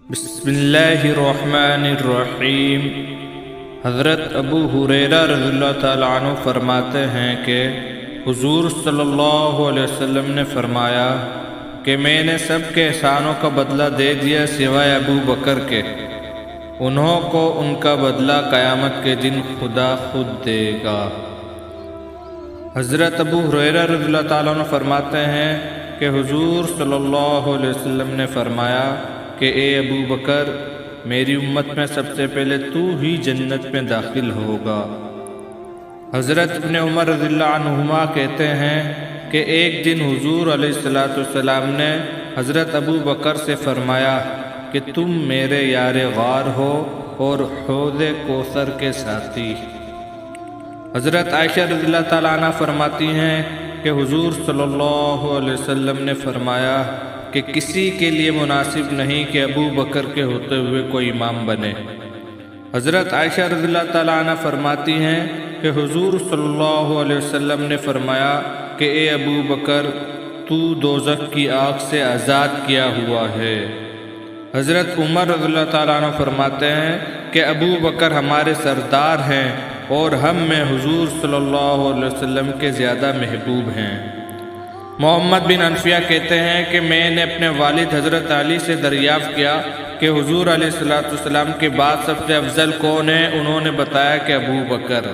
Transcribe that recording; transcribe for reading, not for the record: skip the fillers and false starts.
بسم اللہ الرحمن الرحیم۔ حضرت ابو ہریرہ رضی اللہ تعالیٰ عنہ فرماتے ہیں کہ حضور صلی اللہ علیہ وسلم نے فرمایا کہ میں نے سب کے احسانوں کا بدلہ دے دیا سوائے ابو بکر کے، انہوں کو ان کا بدلہ قیامت کے دن خدا خود دے گا۔ حضرت ابو ہریرہ رضی اللہ تعالیٰ عنہ فرماتے ہیں کہ حضور صلی اللہ علیہ وسلم نے فرمایا کہ اے ابو بکر، میری امت میں سب سے پہلے تو ہی جنت میں داخل ہوگا۔ حضرت ابن عمر رضی اللہ عنہما کہتے ہیں کہ ایک دن حضور علیہ السلام نے حضرت ابو بکر سے فرمایا کہ تم میرے یار غار ہو اور حوض کوثر کے ساتھی۔ حضرت عائشہ رضی اللہ تعالیٰ عنہ فرماتی ہیں کہ حضور صلی اللہ علیہ وسلم نے فرمایا کہ کسی کے لیے مناسب نہیں کہ ابو بکر کے ہوتے ہوئے کوئی امام بنے۔ حضرت عائشہ رضی اللہ تعالیٰ عنہ فرماتی ہیں کہ حضور صلی اللہ علیہ وسلم نے فرمایا کہ اے ابو بکر، تو دوزخ کی آگ سے آزاد کیا ہوا ہے۔ حضرت عمر رضی اللہ تعالیٰ عنہ فرماتے ہیں کہ ابو بکر ہمارے سردار ہیں اور ہم میں حضور صلی اللہ علیہ وسلم کے زیادہ محبوب ہیں۔ محمد بن انفیہ کہتے ہیں کہ میں نے اپنے والد حضرت علی سے دریافت کیا کہ حضور علیہ السلام کے بعد سب سے افضل کون ہے؟ انہوں نے بتایا کہ ابو بکر۔